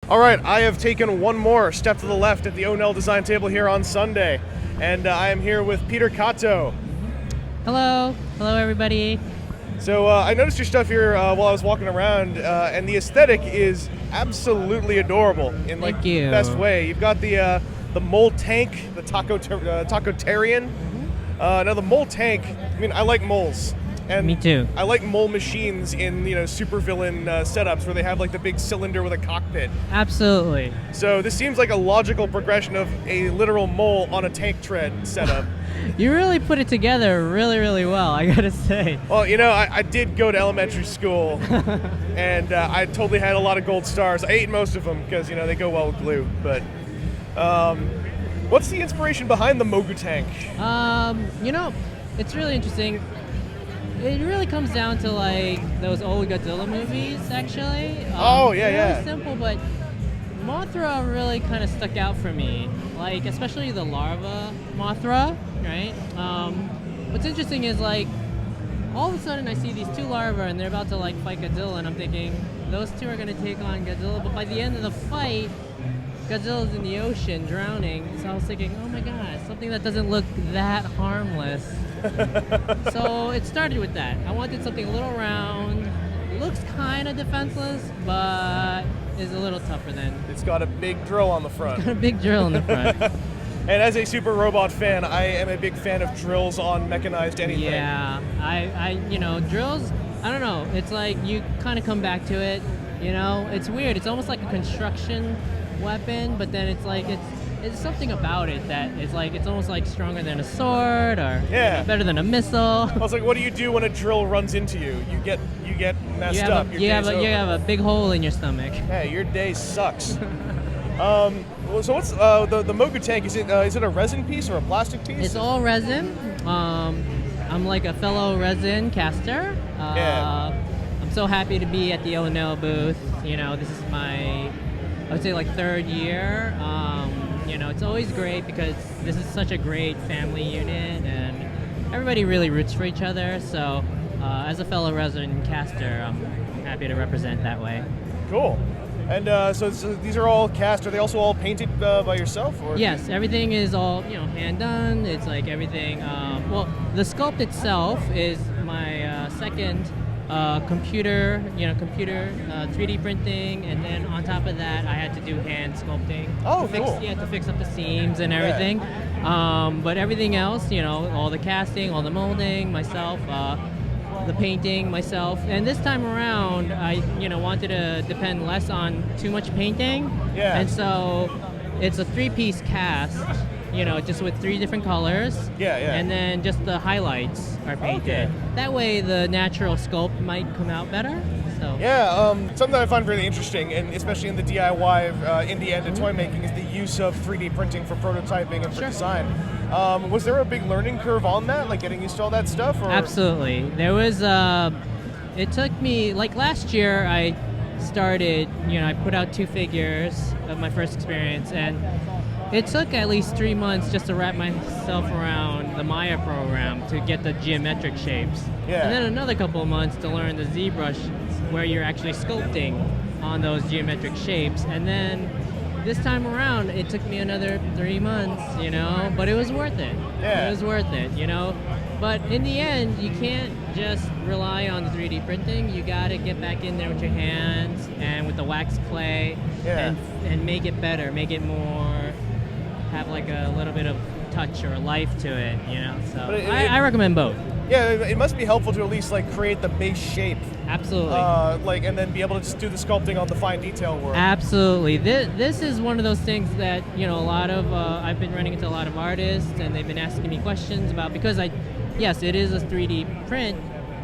All right, I have taken one more step to the left at the Onell Design table here on Sunday, and I am here with Peter Kato. Hello everybody. So I noticed your stuff here while I was walking around, and the aesthetic is absolutely adorable in like Thank you. the best way. You've got the mole tank, the Tacotarian. Now the mole tank. I mean, I like moles. And Me too. I like mole machines in supervillain setups where they have like the big cylinder with a cockpit. Absolutely. So this seems like a logical progression of a literal mole on a tank tread setup. You really put it together really well, I gotta say. Well, I did go to elementary school, and I totally had a lot of gold stars. I ate most of them because they go well with glue. But what's the inspiration behind the Mogu tank? It's really interesting. It really comes down to like those old Godzilla movies, actually. Yeah. Really simple, but Mothra really kind of stuck out for me. Like, especially the larva Mothra, right? What's interesting is like, all of a sudden I see these two larvae and they're about to like fight Godzilla, and I'm thinking those two are gonna take on Godzilla. But by the end of the fight, Godzilla's in the ocean drowning. So I was thinking, oh my god, something that doesn't look that harmless. So it started with that. I wanted something a little round, looks kind of defenseless, but is a little tougher than. It's got a big drill on the front. Got a big drill in the front. And as a Super Robot fan, I am a big fan of drills on mechanized anything. Yeah, I drills, I don't know, it's like you kind of come back to it, it's weird. It's almost like a construction weapon, but then it's like, it's something about it that is like, it's almost like stronger than a sword, or better than a missile. I was like, what do you do when a drill runs into you? You get messed up. You have a big hole in your stomach. Hey, your day sucks. So what's the Mogu tank? Is it a resin piece or a plastic piece? It's all resin. I'm like a fellow resin caster. I'm so happy to be at the Onell booth. This is my, I would say, like third year. It's always great because this is such a great family unit, and everybody really roots for each other. So as a fellow resin caster, I'm happy to represent that way. Cool. And so these are all cast. Are they also all painted by yourself? Or yes, everything is all hand done. It's like everything. Well, the sculpt itself is my second computer 3D printing, and then on top of that, I had to do hand sculpting. Oh, cool. To fix up the seams and everything. But everything else, all the casting, all the molding, myself. The painting myself, and this time around I wanted to depend less on too much painting, and so it's a 3-piece cast, just with 3 different colors, and then just the highlights are painted. That way the natural sculpt might come out better. So something that I find really interesting, and especially in the DIY indie end of toy making, is the use of 3D printing for prototyping and for design. Was there a big learning curve on that, like getting used to all that stuff? Or? Absolutely. There was, it took me, like last year I started, I put out 2 figures of my first experience, and it took at least 3 months just to wrap myself around the Maya program to get the geometric shapes. And then another couple of months to learn the ZBrush, where you're actually sculpting on those geometric shapes. And then this time around, it took me another 3 months, but it was worth it. It was worth it, But in the end, you can't just rely on the 3D printing. You gotta get back in there with your hands and with the wax clay and make it better, make it more, have like a little bit of touch or life to it, So I recommend both. Yeah, it must be helpful to at least like create the base shape. Absolutely. And then be able to just do the sculpting on the fine detail work. Absolutely. This is one of those things that a lot of I've been running into a lot of artists, and they've been asking me questions about, because yes, it is a 3D print,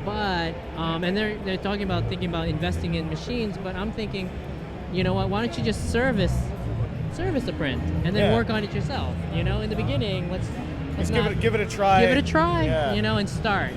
but and they're thinking about investing in machines, but I'm thinking, why don't you just service the print and then work on it yourself? In the beginning, let's give it a try. Give it a try, and start.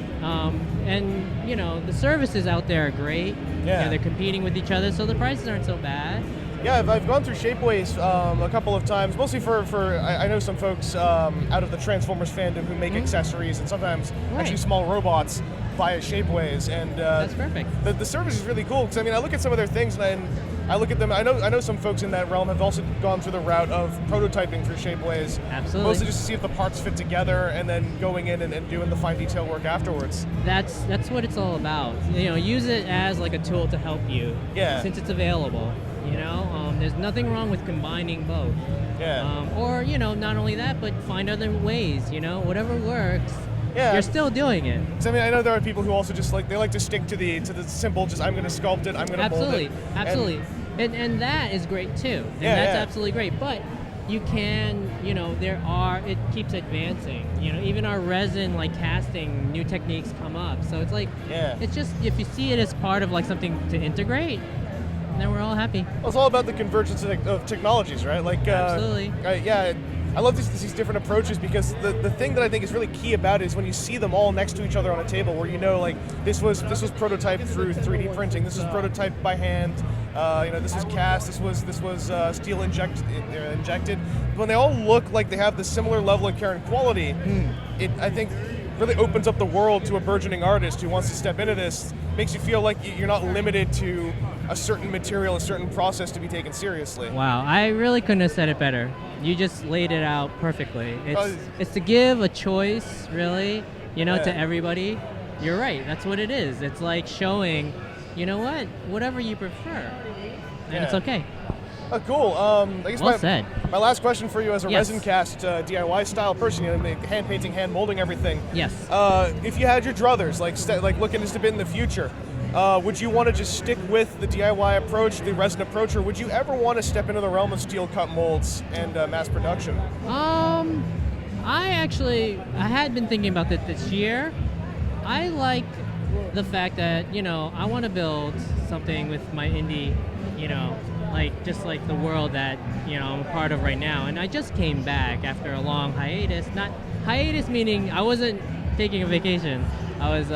And the services out there are great. They're competing with each other, so the prices aren't so bad. Yeah, I've gone through Shapeways a couple of times, mostly for I know some folks out of the Transformers fandom who make accessories and sometimes actually small robots via Shapeways, and That's perfect. The service is really cool because I mean I look at some of their things and I look at them. I know some folks in that realm have also gone through the route of prototyping through Shapeways, Absolutely. mostly just to see if the parts fit together, and then going in and doing the fine detail work afterwards. That's what it's all about. Use it as like a tool to help you. Yeah. Since it's available. There's nothing wrong with combining both. Yeah. Or not only that, but find other ways. Whatever works. Yeah. You're still doing it. 'Cause I mean, I know there are people who also just like to stick to the simple. Just I'm going to sculpt it. I'm going to mold it. Absolutely. And that is great too. And that's absolutely great. But you can, it keeps advancing. Even our resin like casting, new techniques come up. So it's like, it's just if you see it as part of like something to integrate, then we're all happy. Well, it's all about the convergence of technologies, right? Like, Absolutely. I love these different approaches because the thing that I think is really key about it is when you see them all next to each other on a table, where like this was prototyped through 3D printing, this was prototyped by hand, this was cast, this was steel injected. When they all look like they have the similar level of care and quality, it I think really opens up the world to a burgeoning artist who wants to step into this. Makes you feel like you're not limited to a certain material, a certain process to be taken seriously. Wow, I really couldn't have said it better. You just laid it out perfectly. It's to give a choice, really, to everybody. You're right, that's what it is. It's like showing, whatever you prefer, and it's okay. Oh, cool. I guess Well said. My last question for you as a resin cast DIY style person, hand painting, hand molding everything. Yes. If you had your druthers, like looking to step in the future, would you want to just stick with the DIY approach, the resin approach, or would you ever want to step into the realm of steel cut molds and mass production? I had been thinking about that this year. I like the fact that, I want to build something with my indie, just like the world that, I'm a part of right now. And I just came back after a long hiatus. Not hiatus meaning I wasn't taking a vacation. I was,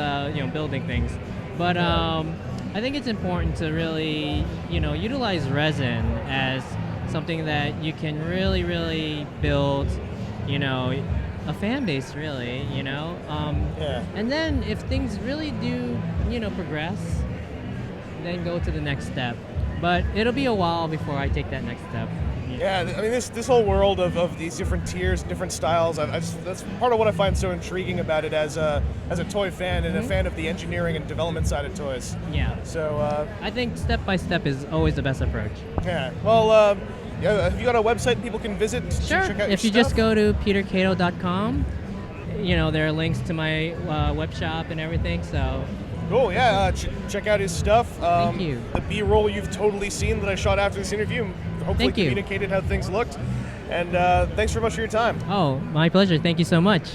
building things. But I think it's important to really, utilize resin as something that you can really, really build, a fan base, really, And then if things really do, progress, then go to the next step. But it'll be a while before I take that next step. Yeah, I mean, this whole world of these different tiers, different styles, that's part of what I find so intriguing about it as a toy fan and a fan of the engineering and development side of toys. Yeah. So I think step by step is always the best approach. Yeah. Well, have you got a website people can visit to Sure. check out If your you just stuff? go to PeterKato.com, there are links to my web shop and everything. So. Cool, yeah, check out his stuff. Thank you. The B-roll you've totally seen that I shot after this interview. Hopefully Thank you. communicated how things looked. And thanks very much for your time. Oh, my pleasure. Thank you so much.